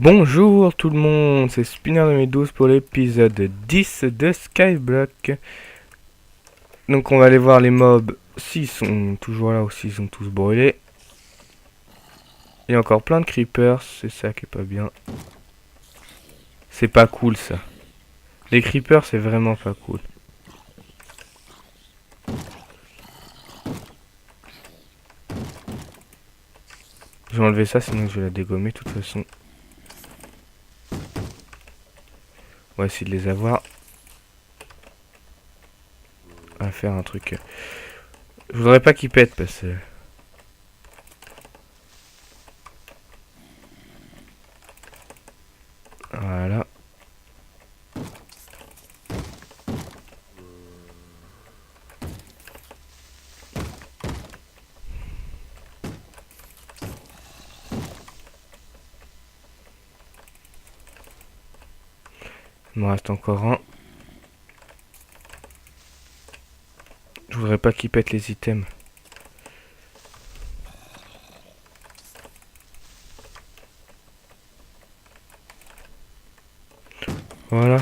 Bonjour tout le monde, c'est Spinner 2012 pour l'épisode 10 de Skyblock. Donc on va aller voir les mobs s'ils sont toujours là ou s'ils sont tous brûlés. Il y a encore plein de creepers, c'est ça qui est pas bien. C'est pas cool ça. Les creepers c'est vraiment pas cool. Je vais enlever ça sinon je vais la dégommer de toute façon. On va essayer de les avoir. On va faire un truc. Je voudrais pas qu'ils pètent parce que... Voilà. Il me reste encore un. Je voudrais pas qu'ils pètent les items. Voilà.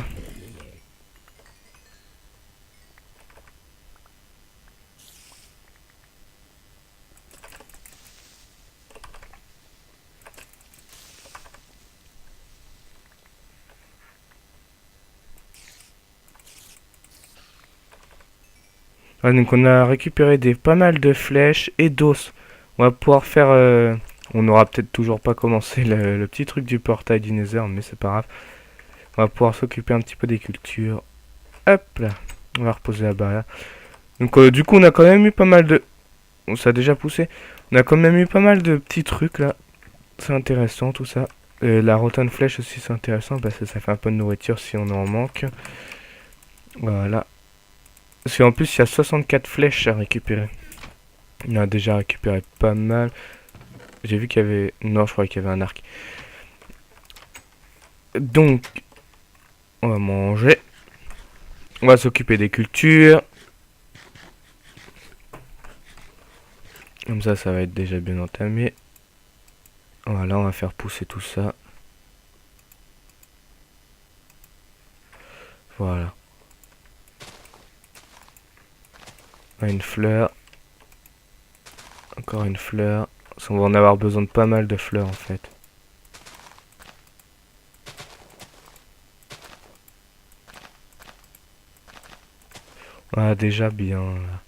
Ah, donc on a récupéré pas mal de flèches et d'os. On va pouvoir faire... on n'aura peut-être toujours pas commencé le petit truc du portail du Nether, mais c'est pas grave. On va pouvoir s'occuper un petit peu des cultures. Hop là. On va reposer la barrière. Donc du coup on a quand même eu pas mal de... On s'est déjà poussé. On a quand même eu pas mal de petits trucs là. C'est intéressant tout ça. La rotin de flèche aussi c'est intéressant parce que ça fait un peu de nourriture si on en manque. Voilà. Parce qu'en plus il y a 64 flèches à récupérer. On a déjà récupéré pas mal. J'ai vu qu'il y avait... Non, je croyais qu'il y avait un arc. Donc, on va manger. On va s'occuper des cultures. Comme ça va être déjà bien entamé. Voilà, on va faire pousser tout ça. Voilà. On a une fleur. Encore une fleur. On va en avoir besoin de pas mal de fleurs en fait. Ah, déjà bien là.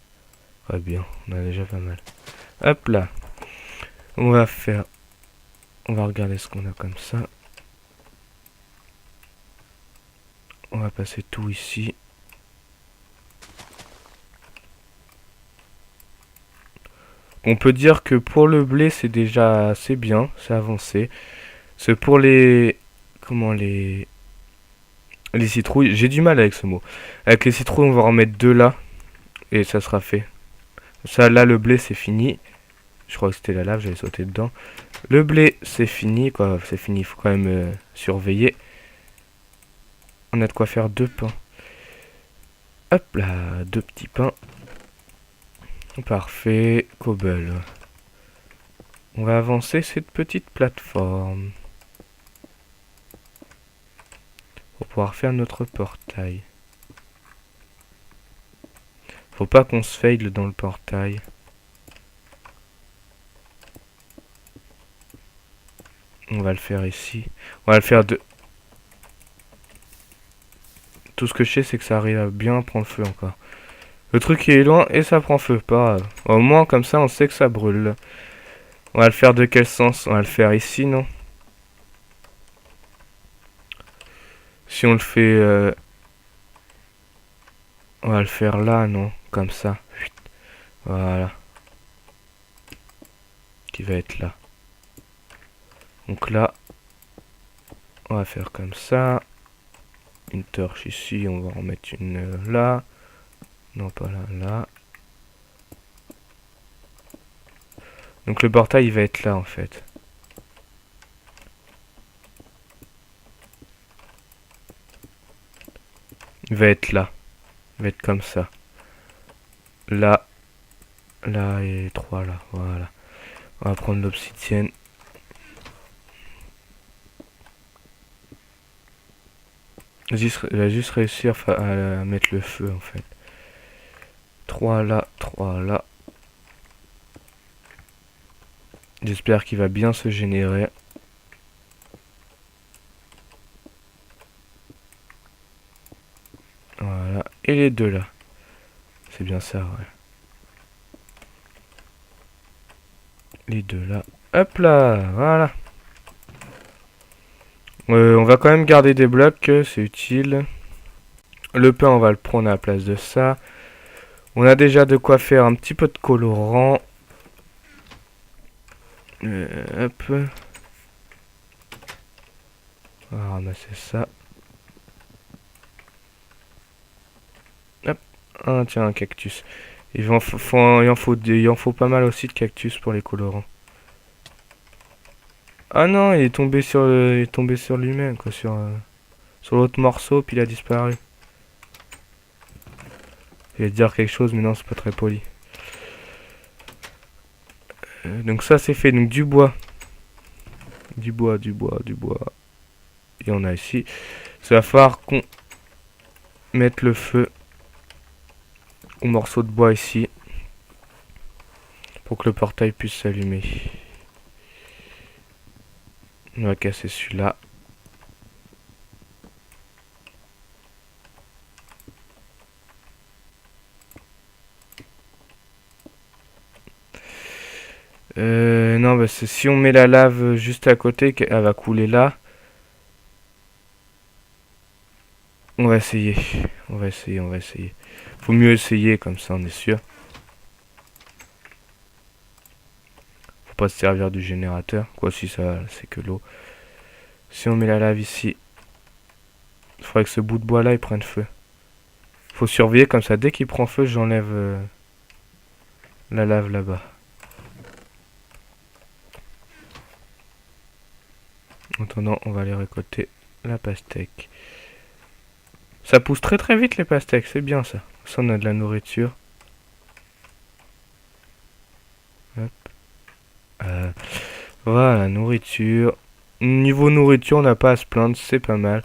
Très bien, on a déjà pas mal. Hop là. On va faire... On va regarder ce qu'on a comme ça. On va passer tout ici. On peut dire que pour le blé, c'est déjà assez bien, c'est avancé. C'est pour les... Comment les... Les citrouilles, j'ai du mal avec ce mot. Avec les citrouilles, on va en mettre deux là. Et ça sera fait. Ça, là, le blé, c'est fini. Je crois que c'était la lave, j'avais sauté dedans. Le blé, c'est fini, quoi. C'est fini, il faut quand même surveiller. On a de quoi faire deux pains. Hop là, deux petits pains. Parfait, cobble. On va avancer cette petite plateforme. Pour pouvoir faire notre portail. Faut pas qu'on se faille dans le portail. On va le faire ici. On va le faire de... Tout ce que je sais, c'est que ça arrive à bien prendre feu encore. Le truc il est loin et ça prend feu, pas grave. Au moins, comme ça, on sait que ça brûle. On va le faire de quel sens? On va le faire ici, non? Si on le fait... on va le faire là, non? Comme ça. Voilà. Qui va être là. Donc là, on va faire comme ça. Une torche ici, on va en mettre une là. Non, pas là, là. Donc le portail, il va être là, en fait. Il va être là. Il va être comme ça. Là. Là et trois là. Voilà. On va prendre l'obsidienne. Il va juste réussir à mettre le feu en fait. 3 là, 3 là. J'espère qu'il va bien se générer. Voilà. Et les deux là. C'est bien ça, ouais. Les deux là. Hop là, voilà. On va quand même garder des blocs, c'est utile. Le pain, on va le prendre à la place de ça. On a déjà de quoi faire un petit peu de colorant. Hop. On va ramasser ça. Hop. Ah, tiens, un cactus. Il en faut pas mal aussi de cactus pour les colorants. Ah non, il est tombé sur lui-même, quoi, sur l'autre morceau, puis il a disparu. Je vais te dire quelque chose, mais non, c'est pas très poli. Donc ça, c'est fait. Donc du bois. Du bois, du bois, du bois. Et on a ici. Ça va falloir qu'on mette le feu au morceau de bois ici. Pour que le portail puisse s'allumer. On va casser celui-là. Non, bah si on met la lave juste à côté, elle va couler là. On va essayer. On va essayer, on va essayer. Faut mieux essayer, comme ça on est sûr. Faut pas se servir du générateur. Quoi, si ça, c'est que l'eau. Si on met la lave ici, il faudrait que ce bout de bois là il prenne feu. Faut surveiller comme ça. Dès qu'il prend feu, j'enlève la lave là-bas. En attendant, on va aller récolter la pastèque. Ça pousse très très vite les pastèques, c'est bien ça. Ça, on a de la nourriture. Hop. Voilà, nourriture. Niveau nourriture, on n'a pas à se plaindre, c'est pas mal.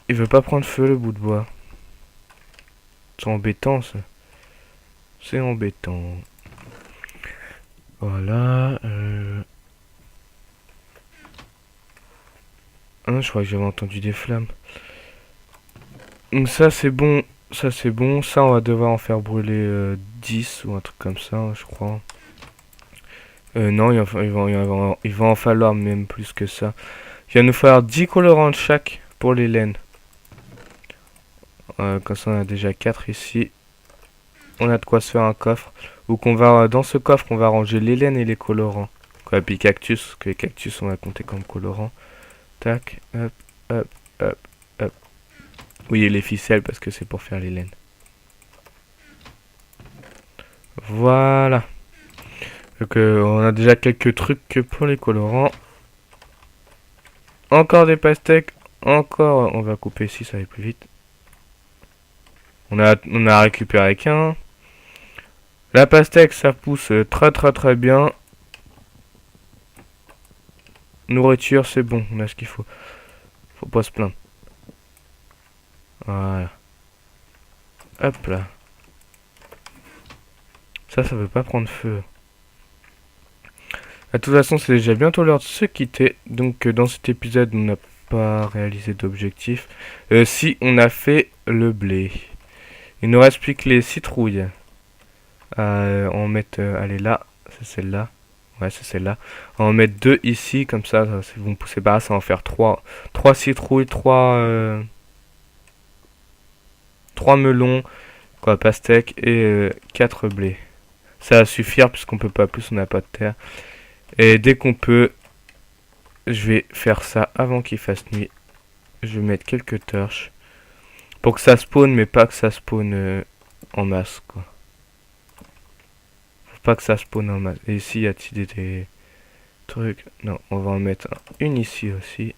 Il veut pas prendre feu le bout de bois. C'est embêtant ça. C'est embêtant. Voilà. Ah, je crois que j'avais entendu des flammes. Donc ça c'est bon. Ça c'est bon. Ça on va devoir en faire brûler 10 ou un truc comme ça, je crois. Non, il va en falloir même plus que ça. Il va nous falloir 10 colorants de chaque pour les laines. Comme ça on a déjà 4 ici. On a de quoi se faire un coffre. Ou qu'on va dans ce coffre on va ranger les laines et les colorants. Quoi, puis cactus, que les cactus on va compter comme colorant. Tac, hop, hop, hop, hop. Oui, et les ficelles parce que c'est pour faire les laines. Voilà. Donc on a déjà quelques trucs pour les colorants. Encore des pastèques. Encore, on va couper ici, ça va plus vite. On a récupéré qu'un. La pastèque, ça pousse très très très bien. Nourriture, c'est bon, on a ce qu'il faut. Faut pas se plaindre. Voilà. Hop là. Ça veut pas prendre feu. De toute façon, c'est déjà bientôt l'heure de se quitter. Donc, dans cet épisode, on n'a pas réalisé d'objectif. Si, on a fait le blé. Il nous reste plus que les citrouilles. On met, allez là, c'est celle-là. Ouais, c'est celle-là. On va en mettre deux ici, comme ça, si vous me poussez pas, ça va en faire trois citrouilles, trois melons, quoi, pastèques et 4 blés. Ça va suffire puisqu'on peut pas plus, on n'a pas de terre. Et dès qu'on peut, je vais faire ça avant qu'il fasse nuit. Je vais mettre quelques torches pour que ça spawn, mais pas que ça spawn en masse, quoi. Faut pas que ça spawn en masse. Et ici, y a-t-il des trucs? Non, on va en mettre une ici aussi.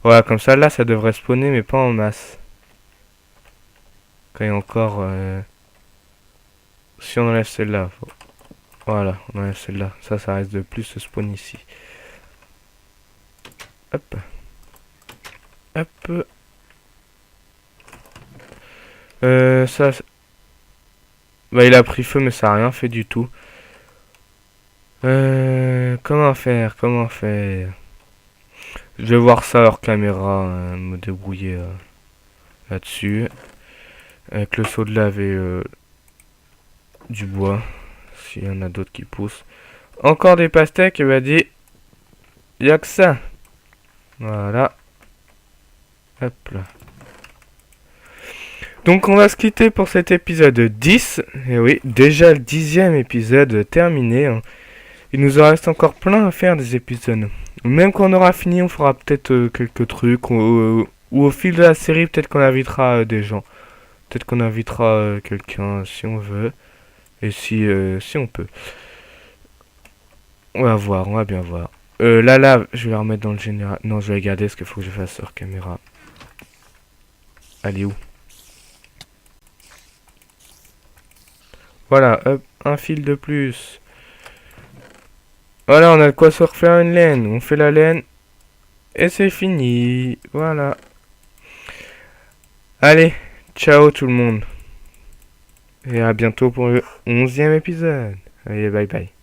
Voilà, comme ça, là, ça devrait spawner, mais pas en masse. Quand il y a encore... Si on enlève celle-là, voilà, on enlève celle-là. Ça reste de plus ce spawn ici. Hop. Hop. Ça... Bah, il a pris feu, mais ça a rien fait du tout. Comment faire? Comment faire? Je vais voir ça hors caméra, me débrouiller là-dessus. Avec le seau de lave et du bois. S'il y en a d'autres qui poussent. Encore des pastèques, il m'a dit. Y a que ça. Voilà. Hop là. Donc on va se quitter pour cet épisode 10. Et oui, déjà le 10e épisode terminé, hein. Il nous en reste encore plein à faire des épisodes. Même quand on aura fini, on fera peut-être quelques trucs. Ou au fil de la série, peut-être qu'on invitera des gens. Peut-être qu'on invitera quelqu'un si on veut. Et si on peut. On va voir, on va bien voir. Là, je vais la remettre dans le général. Non, je vais la garder parce qu'il faut que je fasse hors caméra. Elle est où? Voilà, hop, un fil de plus. Voilà, on a de quoi se refaire une laine. On fait la laine. Et c'est fini. Voilà. Allez, ciao tout le monde. Et à bientôt pour le 11e épisode. Allez, bye bye.